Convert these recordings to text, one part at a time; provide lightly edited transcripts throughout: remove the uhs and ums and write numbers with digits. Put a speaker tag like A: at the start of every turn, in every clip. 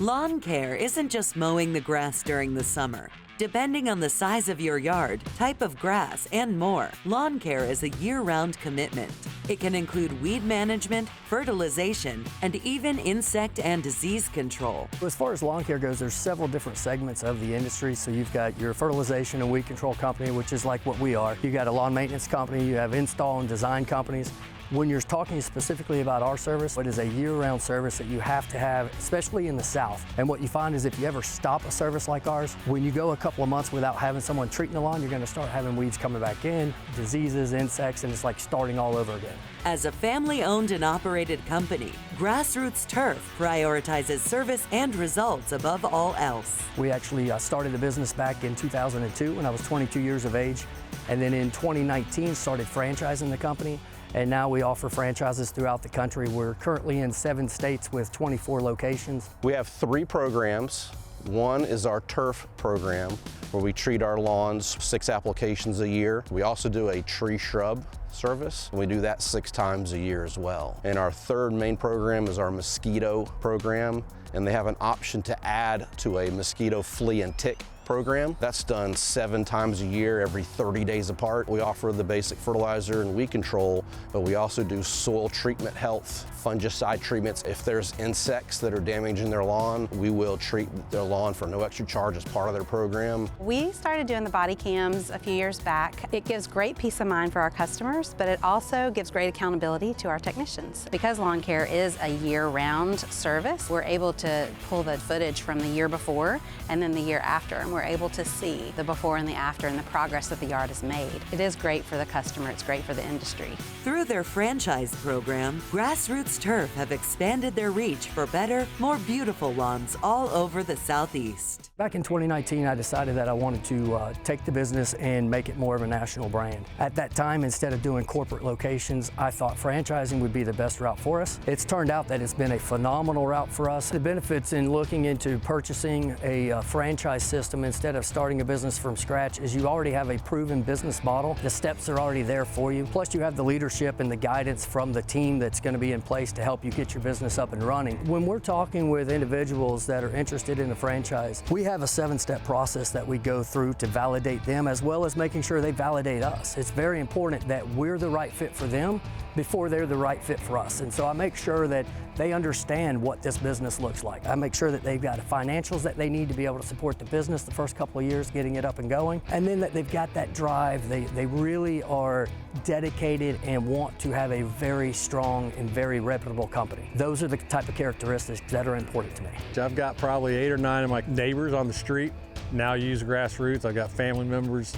A: Lawn care isn't just mowing the grass during the summer. Depending on the size of your yard, type of grass, and more, lawn care is a year-round commitment. It can include weed management, fertilization, and even insect and disease control.
B: As far as lawn care goes, there's several different segments of the industry. So you've got your fertilization and weed control company, which is like what we are. You got a lawn maintenance company, you have install and design companies. When you're talking specifically about our service, it is a year-round service that you have to have, especially in the South. And what you find is if you ever stop a service like ours, when you go a couple of months without having someone treating the lawn, you're going to start having weeds coming back in, diseases, insects, and it's like starting all over again.
A: As a family-owned and operated company, GrassRoots Turf prioritizes service and results above all else.
B: We actually started the business back in 2002 when I was 22 years of age, and then in 2019 started franchising the company. And now we offer franchises throughout the country. We're currently in 7 states with 24 locations.
C: We have 3 programs. One is our turf program, where we treat our lawns 6 applications a year. We also do a tree shrub service. We do that 6 times a year as well. And our 3rd main program is our mosquito program, and they have an option to add to a mosquito flea and tick program. That's done 7 times a year, every 30 days apart. We offer the basic fertilizer and weed control, but we also do soil treatment health, fungicide treatments. If there's insects that are damaging their lawn, we will treat their lawn for no extra charge as part of their program.
D: We started doing the body cams a few years back. It gives great peace of mind for our customers, but it also gives great accountability to our technicians. Because lawn care is a year-round service, we're able to pull the footage from the year before and then the year after, and we're able to see the before and the after and the progress that the yard has made. It is great for the customer, it's great for the industry.
A: Through their franchise program, GrassRoots Turf have expanded their reach for better, more beautiful lawns all over the Southeast.
B: Back in 2019, I decided that I wanted to take the business and make it more of a national brand. At that time, instead of doing corporate locations, I thought franchising would be the best route for us. It's turned out that it's been a phenomenal route for us. The benefits in looking into purchasing a franchise system instead of starting a business from scratch is you already have a proven business model. The steps are already there for you. Plus you have the leadership and the guidance from the team that's going to be in place to help you get your business up and running. When we're talking with individuals that are interested in a franchise, we have a 7-step process that we go through to validate them as well as making sure they validate us. It's very important that we're the right fit for them before they're the right fit for us. And so I make sure that they understand what this business looks like. I make sure that they've got the financials that they need to be able to support the business the first couple of years, getting it up and going, and then that they've got that drive. They really are dedicated and want to have a very strong and very reputable company. Those are the type of characteristics that are important to me.
E: I've got probably 8 or 9 of my neighbors on the street now use GrassRoots. I've got family members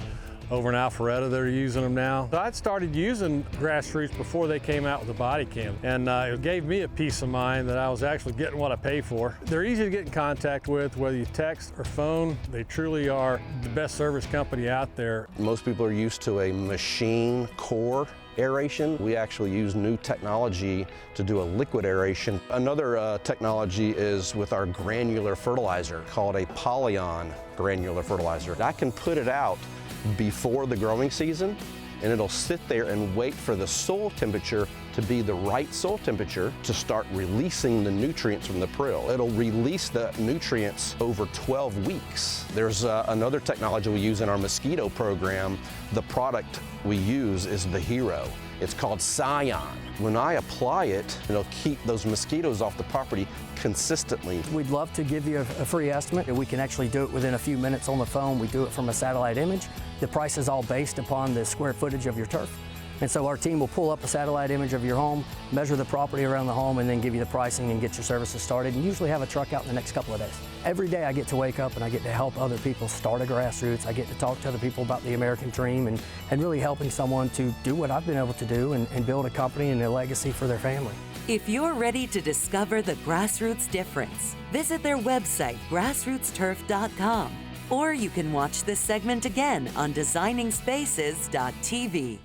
E: over in Alpharetta that are using them now. So I'd started using GrassRoots before they came out with the body cam, and it gave me a peace of mind that I was actually getting what I pay for. They're easy to get in contact with, whether you text or phone. They truly are the best service company out there.
C: Most people are used to a machine core aeration. We actually use new technology to do a liquid aeration. Another technology is with our granular fertilizer called a polyon granular fertilizer. I can put it out before the growing season, and it'll sit there and wait for the soil temperature to be the right soil temperature to start releasing the nutrients from the prill. It'll release the nutrients over 12 weeks. There's another technology we use in our mosquito program. The product we use is the hero. It's called Scion. When I apply it, it'll keep those mosquitoes off the property consistently.
B: We'd love to give you a free estimate. We can actually do it within a few minutes on the phone. We do it from a satellite image. The price is all based upon the square footage of your turf. And so our team will pull up a satellite image of your home, measure the property around the home, and then give you the pricing and get your services started, and usually have a truck out in the next couple of days. Every day I get to wake up and I get to help other people start a GrassRoots. I get to talk to other people about the American dream and really helping someone to do what I've been able to do and build a company and a legacy for their family.
A: If you're ready to discover the GrassRoots difference, visit their website, grassrootsturf.com, or you can watch this segment again on designingspaces.tv.